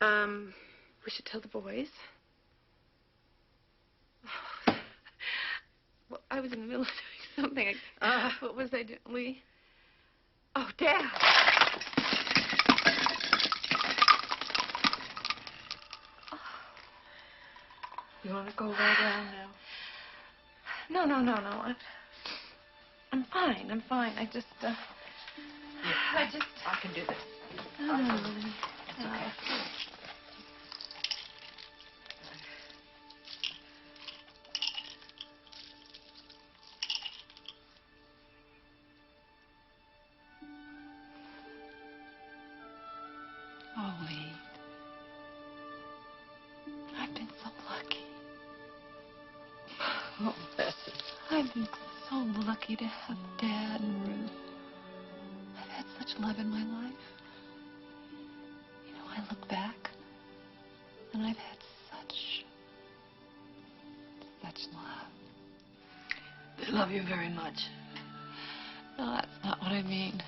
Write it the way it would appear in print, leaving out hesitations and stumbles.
We should tell the boys. Well, I was in the middle of doing something. What was I doing? Lee? Oh, Dad. You want to go right around now? No. I'm fine. I just, Yeah, I can do this. It's okay. Oh, Lee. I've been so lucky. Oh, Bessie. I've been so lucky to have Dad and Ruth. I've had such love in my life. You know, I look back, and I've had such love. They love you very much. No, that's not what I mean.